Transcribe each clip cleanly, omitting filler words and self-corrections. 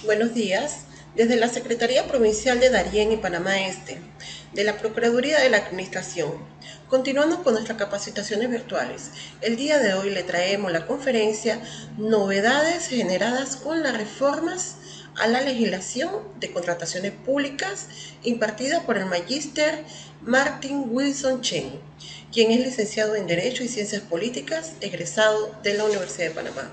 Buenos días. Desde la Secretaría Provincial de Darién y Panamá Este, de la Procuraduría de la Administración, continuando con nuestras capacitaciones virtuales, el día de hoy le traemos la conferencia Novedades generadas con las reformas a la legislación de contrataciones públicas impartida por el magíster Martin Wilson Chen, quien es licenciado en Derecho y Ciencias Políticas, egresado de la Universidad de Panamá.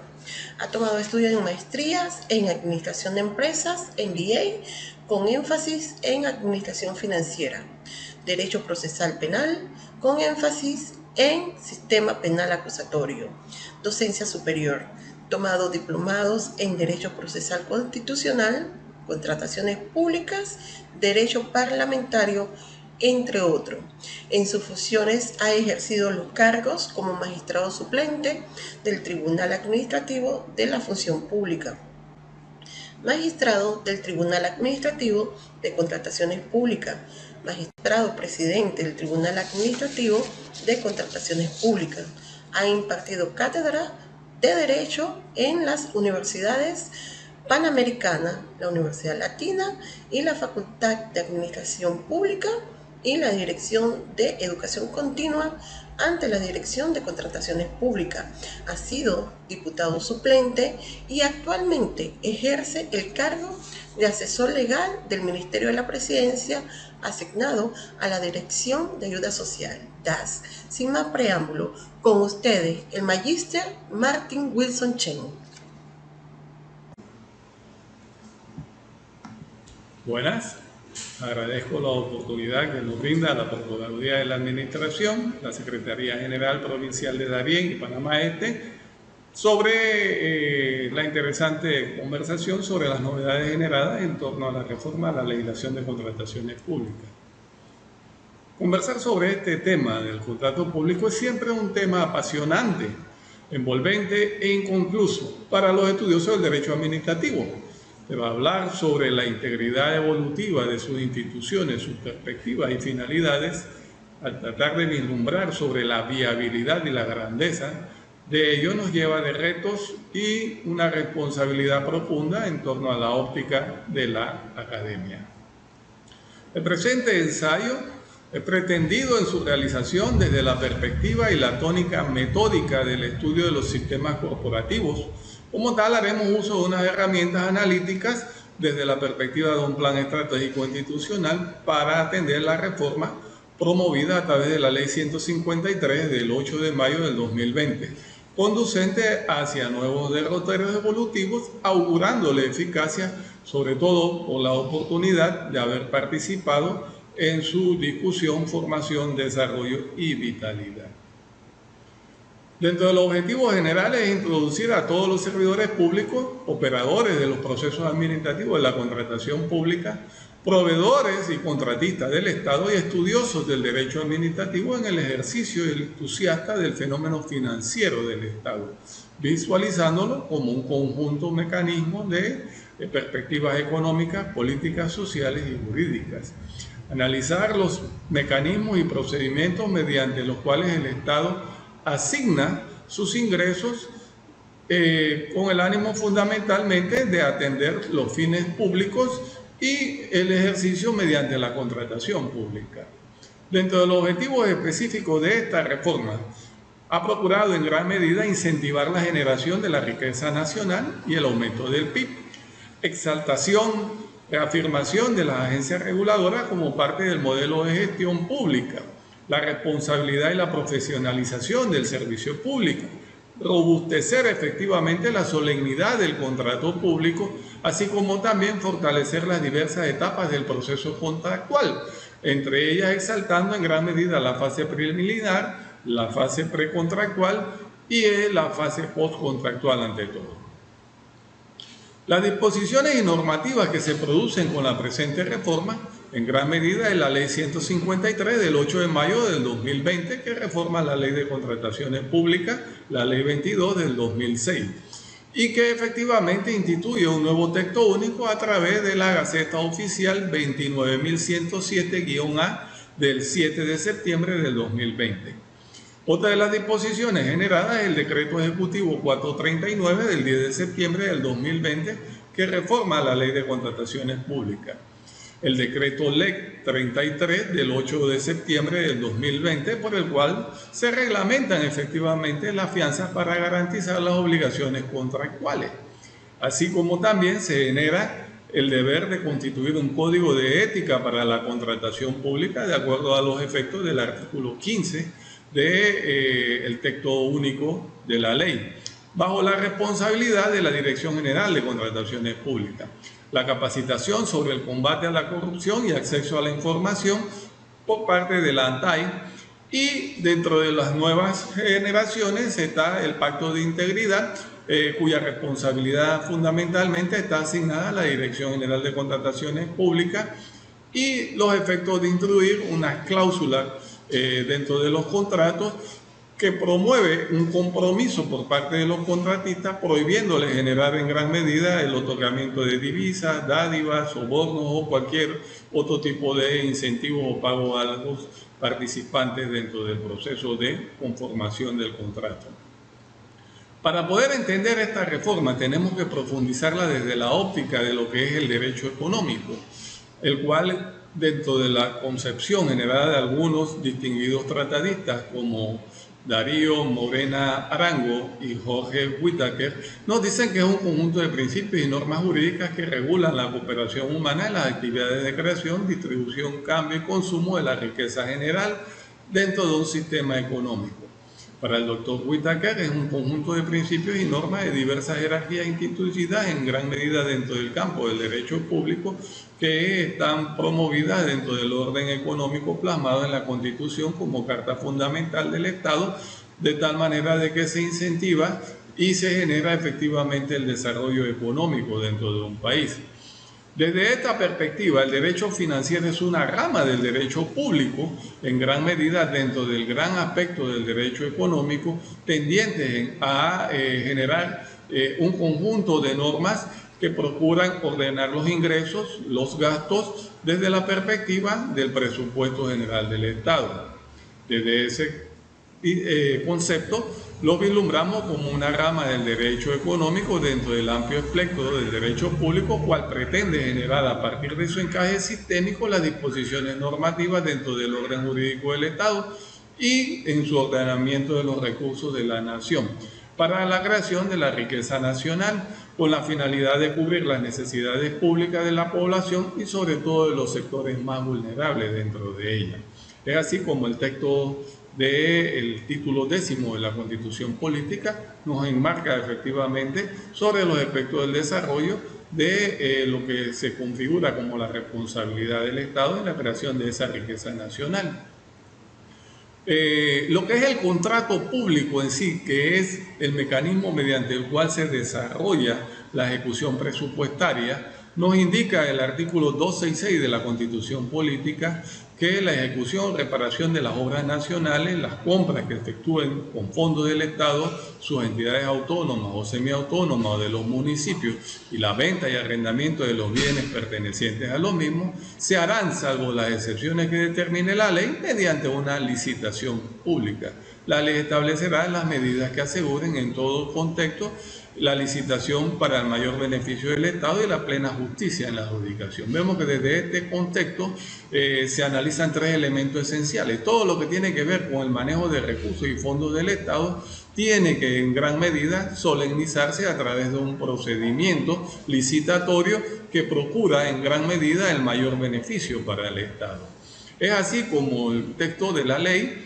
Ha tomado estudios en maestrías en Administración de Empresas, MBA, con énfasis en Administración Financiera, Derecho Procesal Penal, con énfasis en Sistema Penal Acusatorio, Docencia Superior. Tomado diplomados en Derecho Procesal Constitucional, Contrataciones Públicas, Derecho Parlamentario, entre otros. En sus funciones ha ejercido los cargos como magistrado suplente del Tribunal Administrativo de la Función Pública, magistrado del Tribunal Administrativo de Contrataciones Públicas, magistrado presidente del Tribunal Administrativo de Contrataciones Públicas. Ha impartido cátedra de Derecho en las universidades Panamericana, la Universidad Latina y la Facultad de Administración Pública y la Dirección de Educación Continua ante la Dirección de Contrataciones Públicas. Ha sido diputado suplente y actualmente ejerce el cargo de asesor legal del Ministerio de la Presidencia asignado a la Dirección de Ayuda Social, DAS. Sin más preámbulo, con ustedes el magíster Martin Wilson Chen. Buenas, agradezco la oportunidad que nos brinda la Procuraduría de la Administración, la Secretaría General Provincial de Darién y Panamá Este, sobre la interesante conversación sobre las novedades generadas en torno a la reforma a la legislación de contrataciones públicas. Conversar sobre este tema del contrato público es siempre un tema apasionante, envolvente e inconcluso para los estudiosos del derecho administrativo. Se va a hablar sobre la integridad evolutiva de sus instituciones, sus perspectivas y finalidades, al tratar de vislumbrar sobre la viabilidad y la grandeza de ello nos lleva de retos y una responsabilidad profunda en torno a la óptica de la academia. El presente ensayo es pretendido en su realización desde la perspectiva y la tónica metódica del estudio de los sistemas corporativos. Como tal, haremos uso de unas herramientas analíticas desde la perspectiva de un plan estratégico institucional para atender la reforma promovida a través de la Ley 153 del 8 de mayo del 2020, conducente hacia nuevos derroteros evolutivos, augurándole eficacia, sobre todo por la oportunidad de haber participado en su discusión, formación, desarrollo y vitalidad. Dentro de los objetivos generales es introducir a todos los servidores públicos, operadores de los procesos administrativos de la contratación pública, proveedores y contratistas del Estado y estudiosos del derecho administrativo en el ejercicio y el entusiasta del fenómeno financiero del Estado, visualizándolo como un conjunto mecanismo de perspectivas económicas, políticas, sociales y jurídicas. Analizar los mecanismos y procedimientos mediante los cuales el Estado asigna sus ingresos con el ánimo fundamentalmente de atender los fines públicos y el ejercicio mediante la contratación pública. Dentro de los objetivos específicos de esta reforma, ha procurado en gran medida incentivar la generación de la riqueza nacional y el aumento del PIB, exaltación, reafirmación de las agencias reguladoras como parte del modelo de gestión pública, la responsabilidad y la profesionalización del servicio público, robustecer efectivamente la solemnidad del contrato público, así como también fortalecer las diversas etapas del proceso contractual, entre ellas exaltando en gran medida la fase preliminar, la fase precontractual y la fase postcontractual ante todo. Las disposiciones y normativas que se producen con la presente reforma, en gran medida es la Ley 153 del 8 de mayo del 2020, que reforma la Ley de Contrataciones Públicas, la Ley 22 del 2006, y que efectivamente instituye un nuevo texto único a través de la Gaceta Oficial 29.107-A del 7 de septiembre del 2020. Otra de las disposiciones generadas es el Decreto Ejecutivo 439 del 10 de septiembre del 2020, que reforma la Ley de Contrataciones Públicas. El decreto Ley 33 del 8 de septiembre del 2020, por el cual se reglamentan efectivamente las fianzas para garantizar las obligaciones contractuales, así como también se genera el deber de constituir un código de ética para la contratación pública de acuerdo a los efectos del artículo 15 del texto único de la ley, bajo la responsabilidad de la Dirección General de Contrataciones Públicas. La capacitación sobre el combate a la corrupción y acceso a la información por parte de la ANTAI, y dentro de las nuevas generaciones está el Pacto de Integridad, cuya responsabilidad fundamentalmente está asignada a la Dirección General de Contrataciones Públicas, y los efectos de introducir unas cláusulas dentro de los contratos que promueve un compromiso por parte de los contratistas, prohibiéndoles generar en gran medida el otorgamiento de divisas, dádivas, sobornos o cualquier otro tipo de incentivos o pago a los participantes dentro del proceso de conformación del contrato. Para poder entender esta reforma tenemos que profundizarla desde la óptica de lo que es el derecho económico, el cual dentro de la concepción generada de algunos distinguidos tratadistas como Darío Morena Arango y Jorge Whitaker, nos dicen que es un conjunto de principios y normas jurídicas que regulan la cooperación humana en las actividades de creación, distribución, cambio y consumo de la riqueza general dentro de un sistema económico. Para el doctor Whitaker es un conjunto de principios y normas de diversas jerarquías instituidas en gran medida dentro del campo del derecho público, que están promovidas dentro del orden económico plasmado en la Constitución como carta fundamental del Estado, de tal manera de que se incentiva y se genera efectivamente el desarrollo económico dentro de un país. Desde esta perspectiva, el derecho financiero es una rama del derecho público, en gran medida dentro del gran aspecto del derecho económico, tendiente a generar un conjunto de normas que procuran ordenar los ingresos, los gastos, desde la perspectiva del presupuesto general del Estado. Desde ese concepto, lo vislumbramos como una rama del derecho económico dentro del amplio espectro del derecho público, cual pretende generar a partir de su encaje sistémico las disposiciones normativas dentro del orden jurídico del Estado y en su ordenamiento de los recursos de la nación, para la creación de la riqueza nacional, con la finalidad de cubrir las necesidades públicas de la población y sobre todo de los sectores más vulnerables dentro de ella. Es así como el texto del título 10 de la Constitución Política nos enmarca efectivamente sobre los aspectos del desarrollo de lo que se configura como la responsabilidad del Estado en la creación de esa riqueza nacional. Lo que es el contrato público en sí, que es el mecanismo mediante el cual se desarrolla la ejecución presupuestaria, nos indica el artículo 266 de la Constitución Política que la ejecución o reparación de las obras nacionales, las compras que efectúen con fondos del Estado, sus entidades autónomas o semiautónomas o de los municipios, y la venta y arrendamiento de los bienes pertenecientes a los mismos, se harán, salvo las excepciones que determine la ley, mediante una licitación pública. La ley establecerá las medidas que aseguren en todo contexto la licitación para el mayor beneficio del Estado y la plena justicia en la adjudicación. Vemos que desde este contexto se analizan tres elementos esenciales. Todo lo que tiene que ver con el manejo de recursos y fondos del Estado tiene que en gran medida solemnizarse a través de un procedimiento licitatorio que procura en gran medida el mayor beneficio para el Estado. Es así como el texto de la ley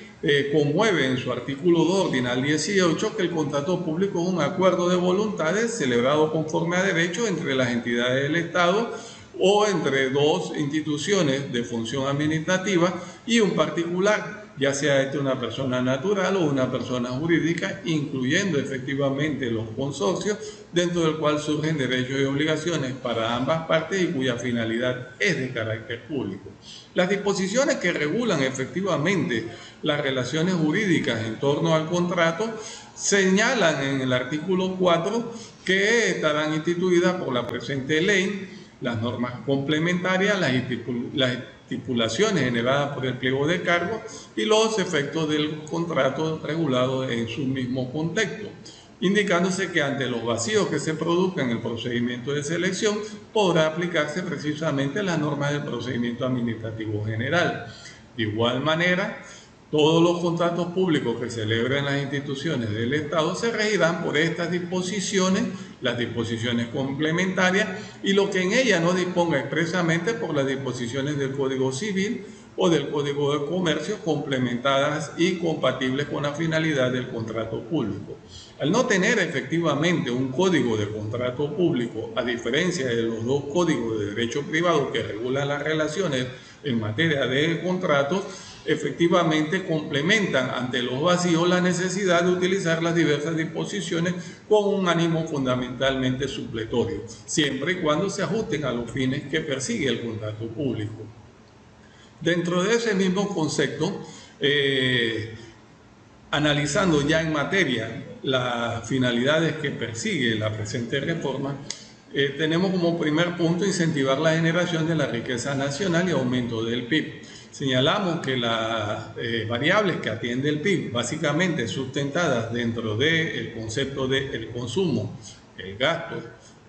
conmueve en su artículo 2 ordinal 18 que el contrato público es un acuerdo de voluntades celebrado conforme a derecho entre las entidades del Estado o entre dos instituciones de función administrativa y un particular, ya sea una persona natural o una persona jurídica, incluyendo efectivamente los consorcios, dentro del cual surgen derechos y obligaciones para ambas partes y cuya finalidad es de carácter público. Las disposiciones que regulan efectivamente las relaciones jurídicas en torno al contrato señalan en el artículo 4 que estarán instituidas por la presente ley las normas complementarias, las estipulaciones generadas por el pliego de cargos y los efectos del contrato regulado en su mismo contexto. indicándose que ante los vacíos que se produzcan en el procedimiento de selección podrá aplicarse precisamente las normas del procedimiento administrativo general. De igual manera, todos los contratos públicos que celebren las instituciones del Estado se regirán por estas disposiciones, las disposiciones complementarias y lo que en ellas no disponga expresamente por las disposiciones del Código Civil o del Código de Comercio, complementadas y compatibles con la finalidad del contrato público. Al no tener efectivamente un código de contrato público, a diferencia de los dos códigos de derecho privado que regulan las relaciones en materia de contratos, efectivamente complementan ante los vacíos la necesidad de utilizar las diversas disposiciones con un ánimo fundamentalmente supletorio, siempre y cuando se ajusten a los fines que persigue el contrato público. Dentro de ese mismo concepto, analizando ya en materia las finalidades que persigue la presente reforma, tenemos como primer punto incentivar la generación de la riqueza nacional y aumento del PIB. Señalamos que las variables que atiende el PIB, básicamente sustentadas dentro del concepto del consumo, el gasto,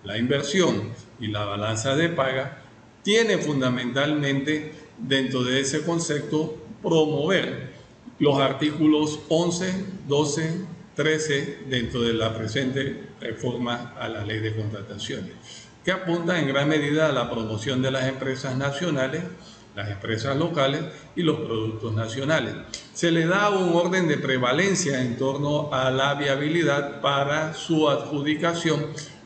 la inversión y la balanza de paga, tiene fundamentalmente dentro de ese concepto promover los artículos 11, 12, 13 dentro de la presente reforma a la ley de contrataciones, que apunta en gran medida a la promoción de las empresas nacionales, las empresas locales y los productos nacionales. Se le da un orden de prevalencia en torno a la viabilidad para su adjudicación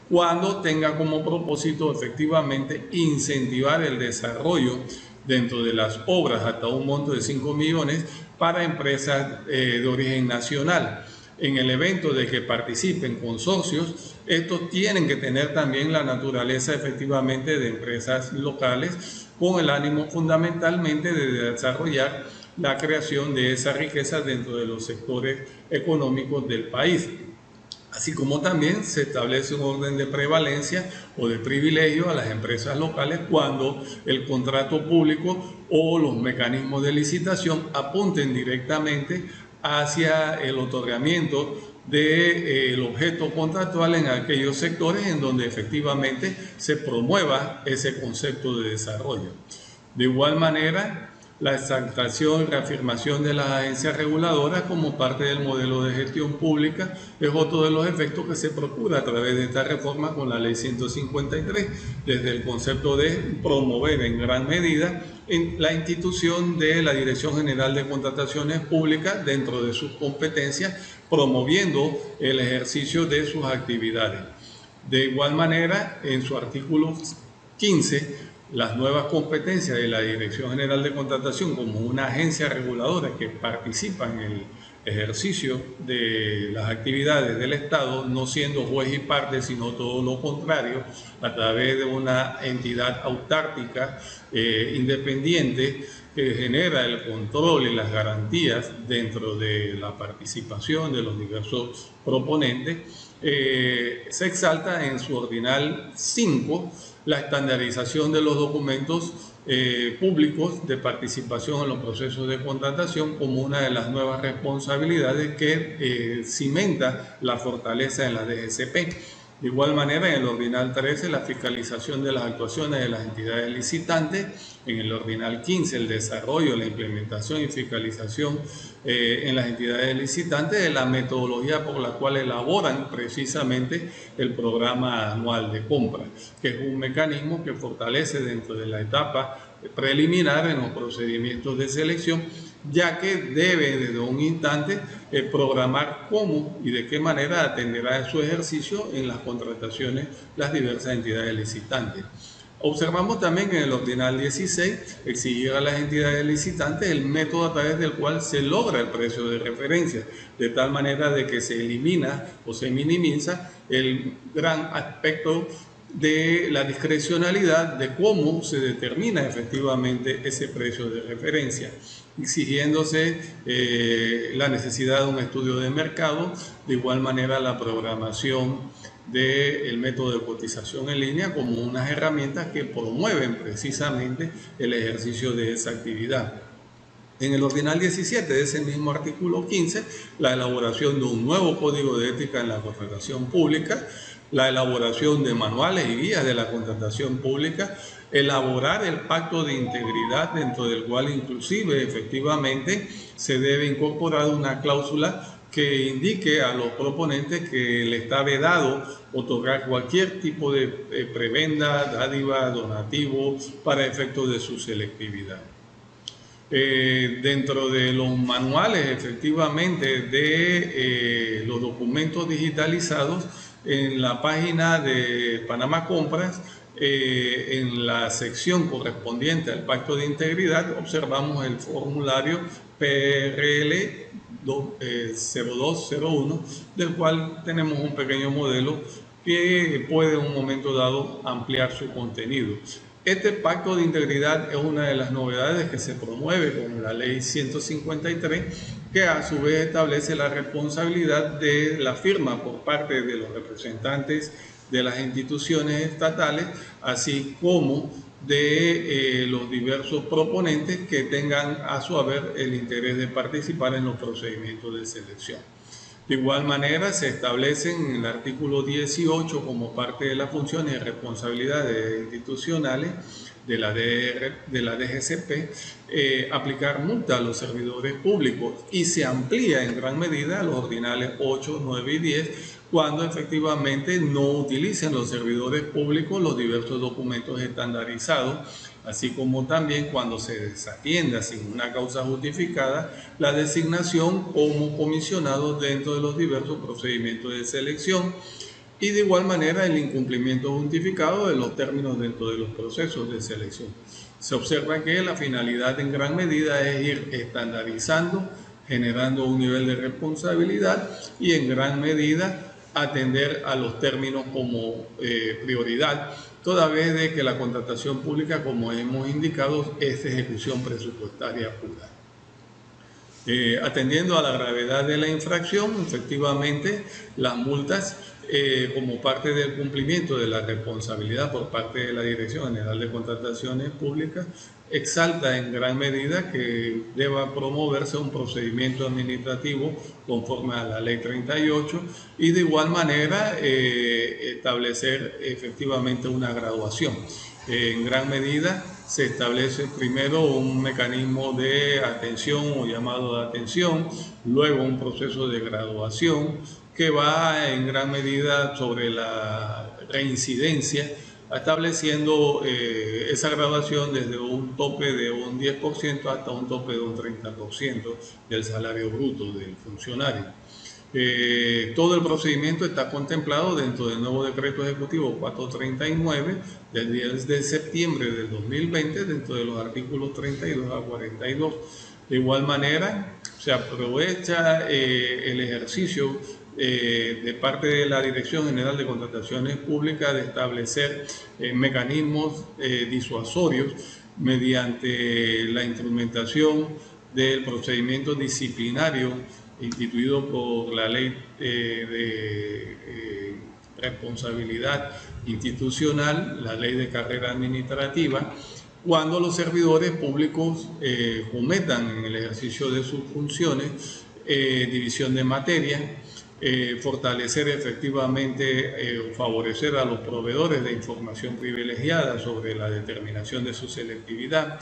cuando tenga como propósito efectivamente incentivar el desarrollo dentro de las obras hasta un monto de 5 millones para empresas de origen nacional. En el evento de que participen consorcios, estos tienen que tener también la naturaleza efectivamente de empresas locales con el ánimo fundamentalmente de desarrollar la creación de esa riqueza dentro de los sectores económicos del país. Así como también se establece un orden de prevalencia o de privilegio a las empresas locales cuando el contrato público o los mecanismos de licitación apunten directamente hacia el otorgamiento del objeto contractual en aquellos sectores en donde efectivamente se promueva ese concepto de desarrollo. De igual manera, la exaltación y reafirmación de las agencias reguladoras como parte del modelo de gestión pública es otro de los efectos que se procura a través de esta reforma con la Ley 153, desde el concepto de promover en gran medida en la institución de la Dirección General de Contrataciones Públicas dentro de sus competencias, promoviendo el ejercicio de sus actividades. De igual manera, en su artículo 15, las nuevas competencias de la Dirección General de Contratación como una agencia reguladora que participa en el ejercicio de las actividades del Estado, no siendo juez y parte, sino todo lo contrario, a través de una entidad autárquica independiente que genera el control y las garantías dentro de la participación de los diversos proponentes, se exalta en su ordinal 5 la estandarización de los documentos públicos de participación en los procesos de contratación como una de las nuevas responsabilidades que cimenta la fortaleza en la DGCP. De igual manera, en el ordinal 13, la fiscalización de las actuaciones de las entidades licitantes. En el ordinal 15, el desarrollo, la implementación y fiscalización en las entidades licitantes de la metodología por la cual elaboran precisamente el programa anual de compra, que es un mecanismo que fortalece dentro de la etapa preliminar en los procedimientos de selección, ya que debe desde un instante programar cómo y de qué manera atenderá su ejercicio en las contrataciones las diversas entidades licitantes. Observamos también en el ordinal 16 exigir a las entidades licitantes el método a través del cual se logra el precio de referencia, de tal manera de que se elimina o se minimiza el gran aspecto de la discrecionalidad de cómo se determina efectivamente ese precio de referencia, exigiéndose la necesidad de un estudio de mercado, de igual manera la programación del método de cotización en línea como unas herramientas que promueven precisamente el ejercicio de esa actividad. En el ordinal 17 de ese mismo artículo 15, la elaboración de un nuevo código de ética en la contratación pública, la elaboración de manuales y guías de la contratación pública, elaborar el pacto de integridad dentro del cual inclusive efectivamente se debe incorporar una cláusula que indique a los proponentes que le está vedado otorgar cualquier tipo de prebenda, dádiva, donativo para efectos de su selectividad. Dentro de los manuales efectivamente de los documentos digitalizados, en la página de Panamá Compras, en la sección correspondiente al Pacto de Integridad, observamos el formulario PRL 0201, del cual tenemos un pequeño modelo que puede en un momento dado ampliar su contenido. Este pacto de integridad es una de las novedades que se promueve con la ley 153, que a su vez establece la responsabilidad de la firma por parte de los representantes de las instituciones estatales, así como de los diversos proponentes que tengan a su haber el interés de participar en los procedimientos de selección. De igual manera, se establecen en el artículo 18 como parte de las funciones y responsabilidades institucionales de la DGCP, aplicar multa a los servidores públicos, y se amplía en gran medida a los ordinales 8, 9 y 10 cuando efectivamente no utilicen los servidores públicos los diversos documentos estandarizados, así como también cuando se desatienda sin una causa justificada la designación como comisionados dentro de los diversos procedimientos de selección, y de igual manera el incumplimiento justificado de los términos dentro de los procesos de selección. Se observa que la finalidad en gran medida es ir estandarizando, generando un nivel de responsabilidad y en gran medida atender a los términos como prioridad, toda vez de que la contratación pública, como hemos indicado, es ejecución presupuestaria pura. Atendiendo a la gravedad de la infracción, efectivamente las multas como parte del cumplimiento de la responsabilidad por parte de la Dirección General de Contrataciones Públicas, exalta en gran medida que deba promoverse un procedimiento administrativo conforme a la Ley 38 y de igual manera establecer efectivamente una graduación. En gran medida se establece primero un mecanismo de atención o llamado de atención, luego un proceso de graduación que va en gran medida sobre la reincidencia, estableciendo esa graduación desde un tope de un 10% hasta un tope de un 30% del salario bruto del funcionario. Todo el procedimiento está contemplado dentro del nuevo decreto ejecutivo 439 del 10 de septiembre del 2020, dentro de los artículos 32 a 42. De igual manera, se aprovecha el ejercicio de parte de la Dirección General de Contrataciones Públicas de establecer mecanismos disuasorios mediante la instrumentación del procedimiento disciplinario instituido por la Ley de Responsabilidad Institucional, la Ley de Carrera Administrativa, cuando los servidores públicos cometan en el ejercicio de sus funciones división de materia, fortalecer efectivamente, favorecer a los proveedores de información privilegiada sobre la determinación de su selectividad,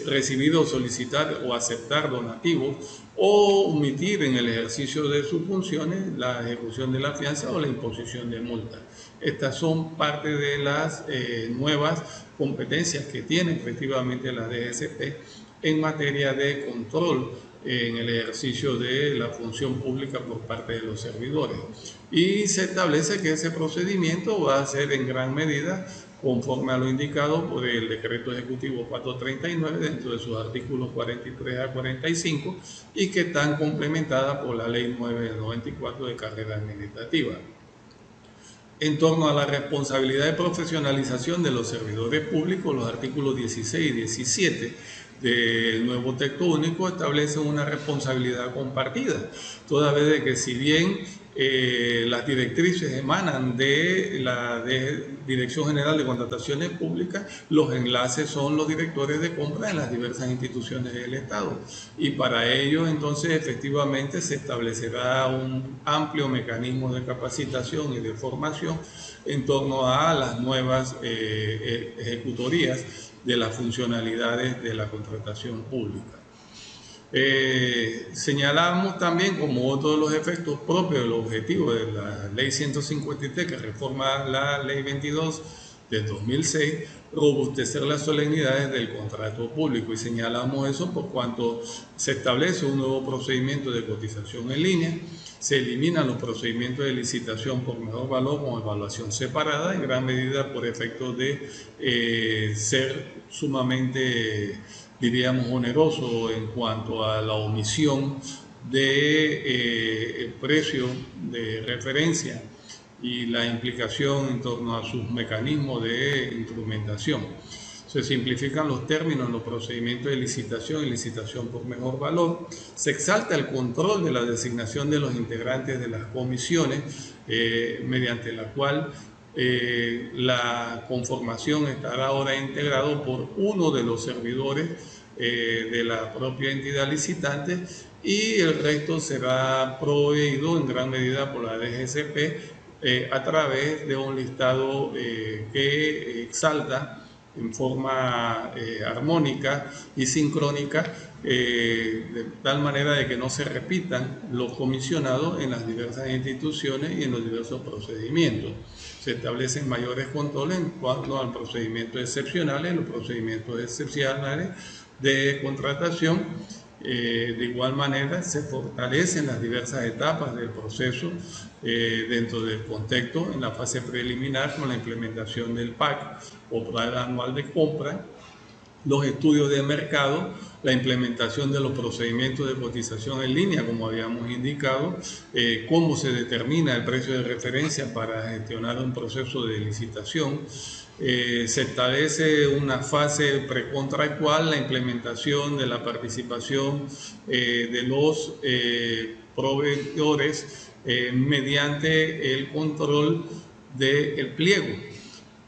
recibir o solicitar o aceptar donativos o omitir en el ejercicio de sus funciones la ejecución de la fianza o la imposición de multa. Estas son parte de las nuevas competencias que tiene efectivamente la DGCP en materia de control en el ejercicio de la función pública por parte de los servidores. Y se establece que ese procedimiento va a ser en gran medida conforme a lo indicado por el Decreto Ejecutivo 439 dentro de sus artículos 43 a 45 y que están complementadas por la Ley 9 del 94 de Carrera Administrativa. En torno a la responsabilidad de profesionalización de los servidores públicos, los artículos 16 y 17 del nuevo texto único establecen una responsabilidad compartida, toda vez de que si bien las directrices emanan de la Dirección General de Contrataciones Públicas, los enlaces son los directores de compra en las diversas instituciones del Estado. Y para ello, entonces, efectivamente se establecerá un amplio mecanismo de capacitación y de formación en torno a las nuevas ejecutorías de las funcionalidades de la contratación pública. Señalamos también como otro de los efectos propios del objetivo de la Ley 153, que reforma la Ley 22 de 2006, robustecer las solemnidades del contrato público, y señalamos eso por cuanto se establece un nuevo procedimiento de cotización en línea, se eliminan los procedimientos de licitación por mejor valor con evaluación separada, en gran medida por efecto de ser sumamente, diríamos, oneroso en cuanto a la omisión de el precio de referencia y la implicación en torno a sus mecanismos de instrumentación. Se simplifican los términos en los procedimientos de licitación y licitación por mejor valor. Se exalta el control de la designación de los integrantes de las comisiones, mediante la cual la conformación estará ahora integrado por uno de los servidores de la propia entidad licitante, y el resto será proveído en gran medida por la DGCP a través de un listado que exalta en forma armónica y sincrónica, de tal manera de que no se repitan los comisionados en las diversas instituciones y en los diversos procedimientos. Se establecen mayores controles en cuanto al procedimiento excepcionales, los procedimientos excepcionales de contratación. De igual manera, se fortalecen las diversas etapas del proceso dentro del contexto, en la fase preliminar con la implementación del PAC o Plan Anual de Compra, los estudios de mercado, la implementación de los procedimientos de cotización en línea, como habíamos indicado, cómo se determina el precio de referencia para gestionar un proceso de licitación. Se establece una fase precontractual, la implementación de la participación de los proveedores mediante el control del pliego,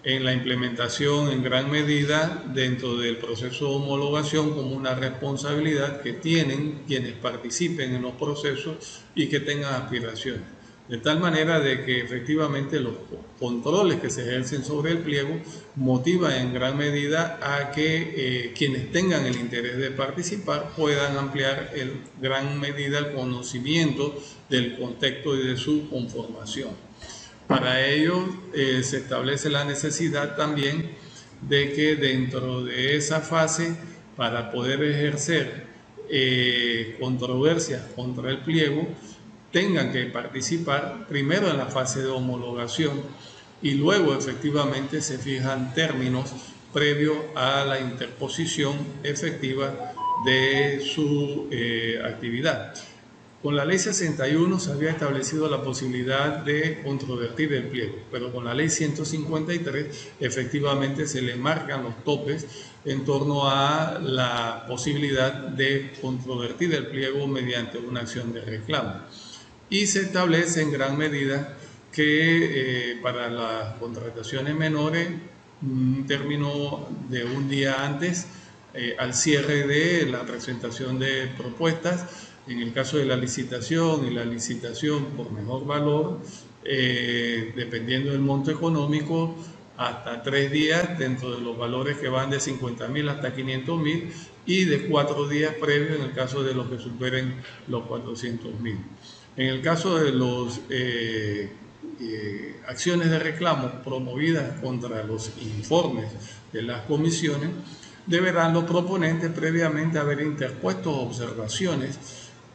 en la implementación en gran medida dentro del proceso de homologación como una responsabilidad que tienen quienes participen en los procesos y que tengan aspiraciones. De tal manera de que efectivamente los controles que se ejercen sobre el pliego motivan en gran medida a que quienes tengan el interés de participar puedan ampliar en gran medida el conocimiento del contexto y de su conformación. Para ello se establece la necesidad también de que dentro de esa fase, para poder ejercer controversias contra el pliego, tengan que participar primero en la fase de homologación y luego efectivamente se fijan términos previos a la interposición efectiva de su actividad. Con la Ley 61 se había establecido la posibilidad de controvertir el pliego, pero con la Ley 153 efectivamente se le marcan los topes en torno a la posibilidad de controvertir el pliego mediante una acción de reclamo. Y se establece en gran medida que para las contrataciones menores, un término de un día antes al cierre de la presentación de propuestas, en el caso de la licitación y la licitación por mejor valor, dependiendo del monto económico, hasta 3 días dentro de los valores que van de 50.000 hasta 500.000 y de 4 días previos en el caso de los que superen los 400.000. En el caso de las acciones de reclamo promovidas contra los informes de las comisiones, deberán los proponentes previamente haber interpuesto observaciones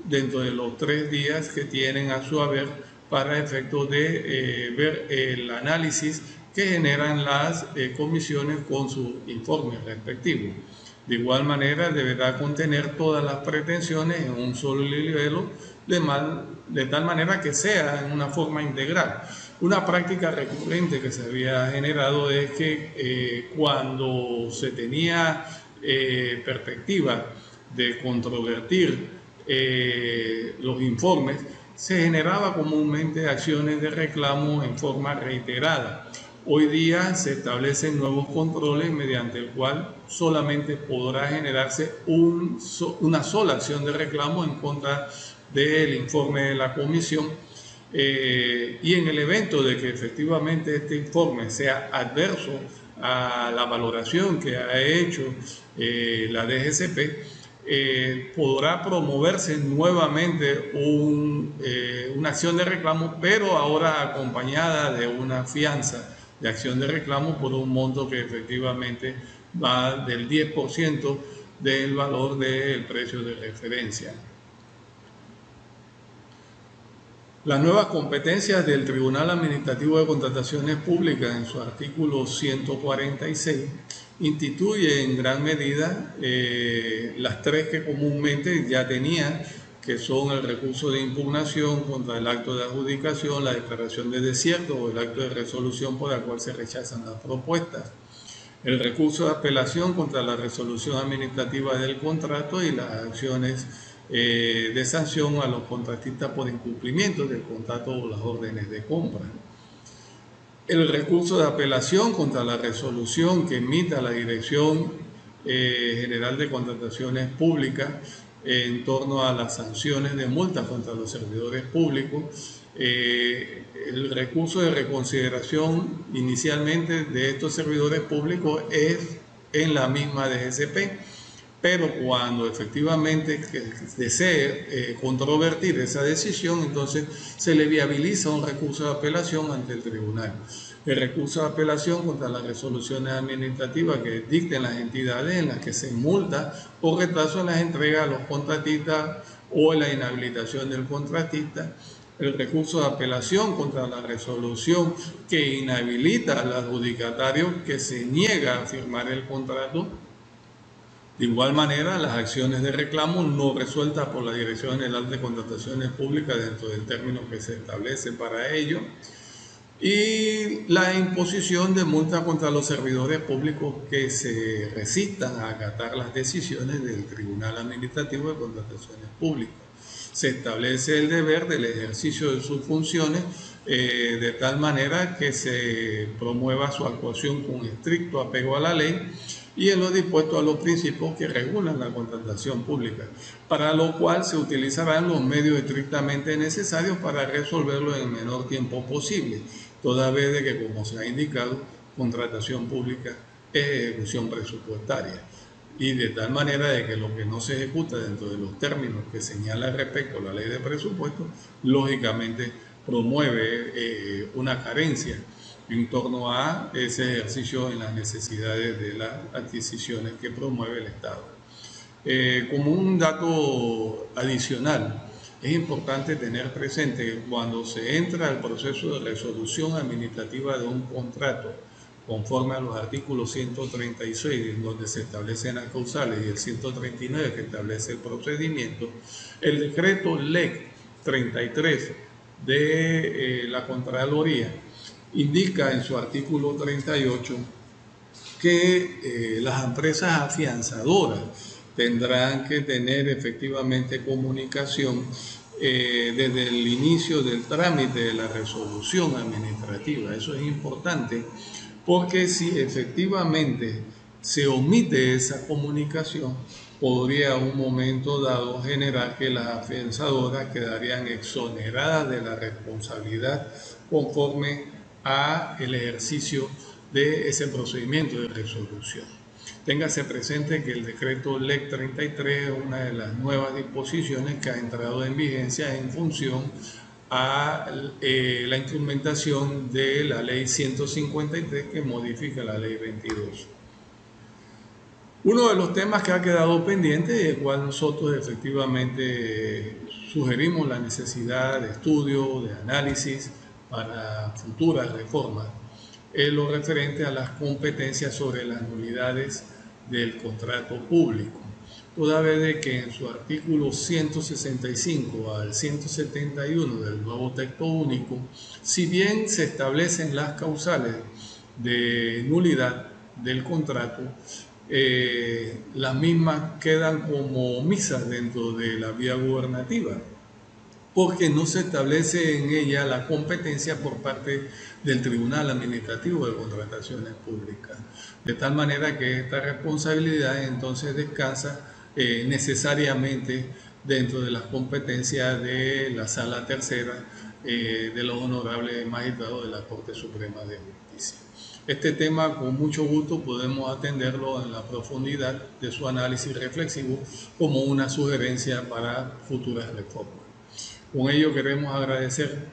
dentro de los 3 días que tienen a su haber para efecto de ver el análisis que generan las comisiones con sus informes respectivos. De igual manera, deberá contener todas las pretensiones en un solo libelo, de tal manera que sea en una forma integral. Una práctica recurrente que se había generado es que cuando se tenía perspectiva de controvertir los informes, se generaba comúnmente acciones de reclamo en forma reiterada. Hoy día se establecen nuevos controles mediante el cual solamente podrá generarse una sola acción de reclamo en contra del informe de la comisión, y en el evento de que efectivamente este informe sea adverso a la valoración que ha hecho la DGCP, podrá promoverse nuevamente una acción de reclamo, pero ahora acompañada de una fianza de acción de reclamo por un monto que efectivamente va del 10% del valor del precio de referencia. Las nuevas competencias del Tribunal Administrativo de Contrataciones Públicas en su artículo 146 instituye en gran medida las tres que comúnmente ya tenía, que son el recurso de impugnación contra el acto de adjudicación, la declaración de desierto o el acto de resolución por el cual se rechazan las propuestas, el recurso de apelación contra la resolución administrativa del contrato y las acciones de sanción a los contratistas por incumplimiento del contrato o las órdenes de compra. El recurso de apelación contra la resolución que emita la Dirección General de Contrataciones Públicas en torno a las sanciones de multa contra los servidores públicos. El recurso de reconsideración inicialmente de estos servidores públicos es en la misma DGCP, pero cuando efectivamente desee controvertir esa decisión, entonces se le viabiliza un recurso de apelación ante el tribunal. El recurso de apelación contra las resoluciones administrativas que dicten las entidades en las que se multa o retraso en las entregas a los contratistas o en la inhabilitación del contratista. El recurso de apelación contra la resolución que inhabilita al adjudicatario que se niega a firmar el contrato. De igual manera, las acciones de reclamo no resueltas por la Dirección General de Contrataciones Públicas dentro del término que se establece para ello. Y la imposición de multa contra los servidores públicos que se resistan a acatar las decisiones del Tribunal Administrativo de Contrataciones Públicas. Se establece el deber del ejercicio de sus funciones de tal manera que se promueva su actuación con estricto apego a la ley y en lo dispuesto a los principios que regulan la contratación pública, para lo cual se utilizarán los medios estrictamente necesarios para resolverlo en el menor tiempo posible, toda vez de que, como se ha indicado, contratación pública es ejecución presupuestaria, y de tal manera de que lo que no se ejecuta dentro de los términos que señala respecto a la ley de presupuesto, lógicamente promueve una carencia en torno a ese ejercicio en las necesidades de las adquisiciones que promueve el Estado. Como un dato adicional, es importante tener presente que cuando se entra al proceso de resolución administrativa de un contrato, conforme a los artículos 136, en donde se establecen las causales, y el 139, que establece el procedimiento, el decreto LEC 33 de la Contraloría indica en su artículo 38 que las empresas afianzadoras tendrán que tener efectivamente comunicación desde el inicio del trámite de la resolución administrativa. Eso es importante porque si efectivamente se omite esa comunicación, podría a un momento dado generar que las afianzadoras quedarían exoneradas de la responsabilidad conforme a el ejercicio de ese procedimiento de resolución. Téngase presente que el decreto LEC 33 es una de las nuevas disposiciones que ha entrado en vigencia en función a la instrumentación de la ley 153 que modifica la ley 22. Uno de los temas que ha quedado pendiente y del cual nosotros efectivamente sugerimos la necesidad de estudio, de análisis para futuras reformas, es lo referente a las competencias sobre las nulidades del contrato público, toda vez de que en su artículo 165 al 171 del nuevo texto único, si bien se establecen las causales de nulidad del contrato, las mismas quedan como omisas dentro de la vía gubernativa, porque no se establece en ella la competencia por parte del Tribunal Administrativo de Contrataciones Públicas. De tal manera que esta responsabilidad entonces descansa necesariamente dentro de las competencias de la Sala Tercera de los honorables magistrados de la Corte Suprema de Justicia. Este tema con mucho gusto podemos atenderlo en la profundidad de su análisis reflexivo como una sugerencia para futuras reformas. Con ello queremos agradecer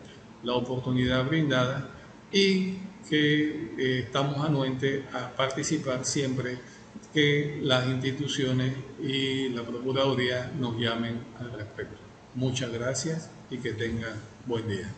la oportunidad brindada y que estamos anuentes a participar siempre que las instituciones y la Procuraduría nos llamen al respecto. Muchas gracias y que tengan buen día.